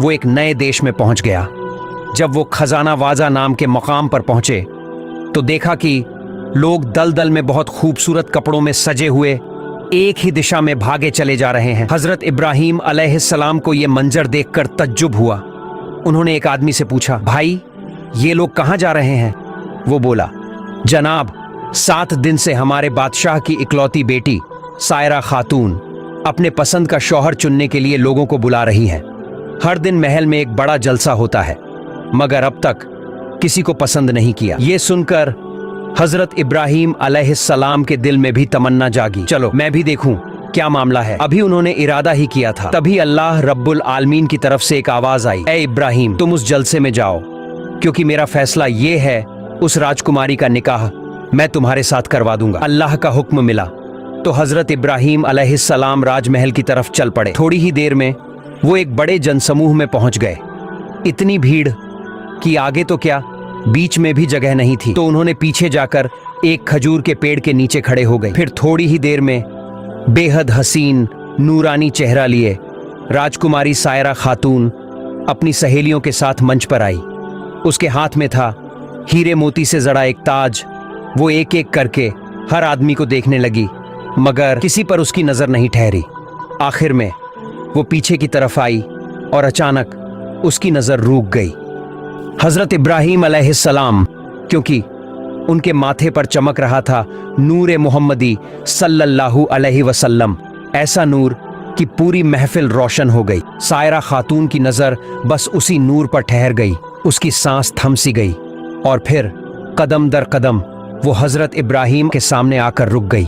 वो एक नए देश में पहुंच गया। जब वो खजाना वाजा नाम के मकाम पर पहुंचे तो देखा कि लोग दलदल में बहुत खूबसूरत कपड़ों में सजे हुए एक ही दिशा में भागे चले जा रहे हैं। हजरत इब्राहिम अलैहिस्सलाम को यह मंजर देखकर तज्जुब हुआ। उन्होंने एक आदमी से पूछा, भाई ये लोग कहां जा रहे हैं? वो बोला, जनाब 7 दिन से हमारे बादशाह की इकलौती बेटी सायरा खातून अपने पसंद का शौहर चुनने के लिए लोगों को बुला रही हैं। हर दिन महल में एक बड़ा जलसा होता है, मगर अब तक किसी को पसंद नहीं किया। ये सुनकर हजरत इब्राहिम अलैहिस्सलाम के दिल में भी तमन्ना जागी, चलो मैं भी देखूं क्या मामला है। अभी उन्होंने इरादा ही किया था, तभी अल्लाह रब्बुल आलमीन की तरफ से एक आवाज आई, ए इब्राहिम तुम उस जलसे में जाओ, क्योंकि मेरा फैसला ये है उस राजकुमारी का निकाह मैं तुम्हारे साथ करवा दूंगा। अल्लाह का हुक्म मिला तो हजरत इब्राहिम अलैहिस्सलाम राजमहल की तरफ चल पड़े। थोड़ी ही देर में वो एक बड़े जनसमूह में पहुंच गए। इतनी भीड़ कि आगे तो क्या बीच में भी जगह नहीं थी, तो उन्होंने पीछे जाकर एक खजूर के पेड़ के नीचे खड़े हो गए। फिर थोड़ी ही देर में बेहद हसीन नूरानी चेहरा लिए राजकुमारी सायरा खातून अपनी सहेलियों के साथ मंच पर आई। उसके हाथ में था हीरे मोती से जड़ा एक ताज। वो एक एक करके हर आदमी को देखने लगी, मगर किसी पर उसकी नजर नहीं ठहरी। आखिर में वो पीछे की तरफ आई और अचानक उसकी नजर रुक गई। हजरत इब्राहिम अलैहिस्सलाम, क्योंकि उनके माथे पर चमक रहा था नूर मोहम्मदी सल्लल्लाहु अलैहि वसल्लम, ऐसा नूर कि पूरी महफिल रोशन हो गई। सायरा खातून की नजर बस उसी नूर पर ठहर गई। उसकी सांस थम सी गई और फिर कदम दर कदम वो हजरत इब्राहिम के सामने आकर रुक गई।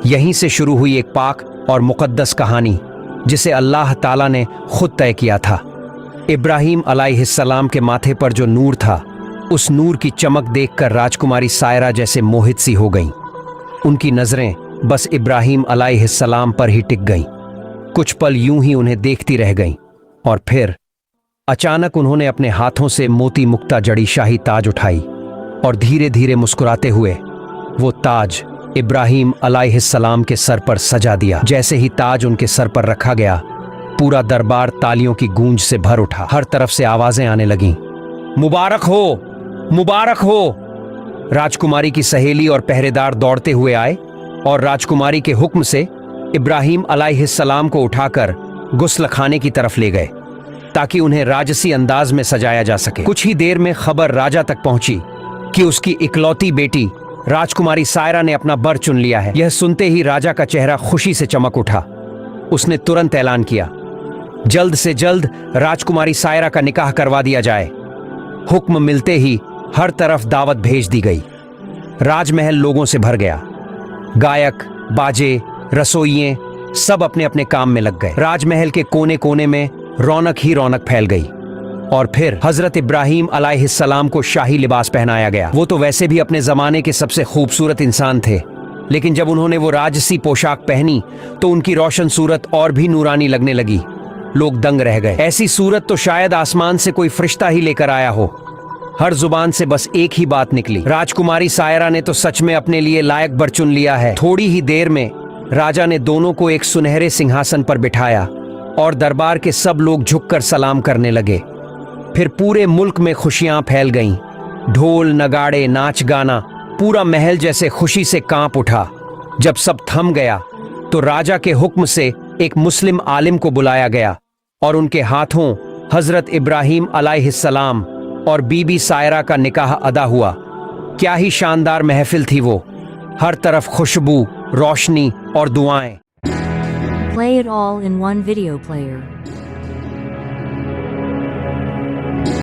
यहीं से शुरू हुई एक पाक और मुकद्दस कहानी जिसे अल्लाह ताला ने खुद तय किया था। इब्राहिम अलैहिस्सलाम के माथे पर जो नूर था, उस नूर की चमक देखकर राजकुमारी सायरा जैसे मोहित सी हो गईं। उनकी नजरें बस इब्राहिम अलैहिस्सलाम पर ही टिक गईं। कुछ पल यूं ही उन्हें देखती रह गईं और फिर अचानक उन्होंने अपने हाथों से मोती मुक्ता जड़ी शाही ताज उठाई और धीरे धीरे मुस्कुराते हुए वो ताज इब्राहिम अलैहिस्सलाम के सर पर सजा दिया। जैसे ही ताज उनके सर पर रखा गया, पूरा दरबार तालियों की गूंज से भर उठा। हर तरफ से आवाजें आने लगीं, मुबारक हो, मुबारक हो। राजकुमारी की सहेली और पहरेदार दौड़ते हुए आए और राजकुमारी के हुक्म से इब्राहिम अलैहिस्सलाम को उठाकर गुस्ल खाने की तरफ ले गए ताकि उन्हें राजसी अंदाज में सजाया जा सके। कुछ ही देर में खबर राजा तक पहुंची कि उसकी इकलौती बेटी राजकुमारी सायरा ने अपना बर चुन लिया है। यह सुनते ही राजा का चेहरा खुशी से चमक उठा। उसने तुरंत ऐलान किया, जल्द से जल्द राजकुमारी सायरा का निकाह करवा दिया जाए। हुक्म मिलते ही हर तरफ दावत भेज दी गई। राजमहल लोगों से भर गया। गायक, बाजे, रसोइये सब अपने अपने काम में लग गए। राजमहल के कोने कोने में रौनक ही रौनक फैल गई। और फिर हजरत इब्राहिम अलैहिस्सलाम को शाही लिबास पहनाया गया। वो तो वैसे भी अपने जमाने के सबसे खूबसूरत इंसान थे, लेकिन जब उन्होंने वो राजसी पोशाक पहनी तो उनकी रोशन सूरत और भी नूरानी लगने लगी। लोग दंग रह गए। ऐसी सूरत तो शायद आसमान से कोई फरिश्ता ही लेकर आया हो। हर जुबान से बस एक ही बात निकली, राजकुमारी सायरा ने तो सच में अपने लिए लायक बर चुन लिया है। थोड़ी ही देर में राजा ने दोनों को एक सुनहरे सिंहासन पर बिठाया और दरबार के सब लोग झुककर सलाम करने लगे। फिर पूरे मुल्क में खुशियां फैल गईं। ढोल, नगाड़े, नाच गाना, पूरा महल जैसे खुशी से कांप उठा। जब सब थम गया तो राजा के हुक्म से एक मुस्लिम आलिम को बुलाया गया और उनके हाथों हजरत इब्राहिम अलैहिस्सलाम और बीबी सायरा का निकाह अदा हुआ। क्या ही शानदार महफिल थी वो। हर तरफ खुशबू, रोशनी और दुआएं। Play it all in one video player.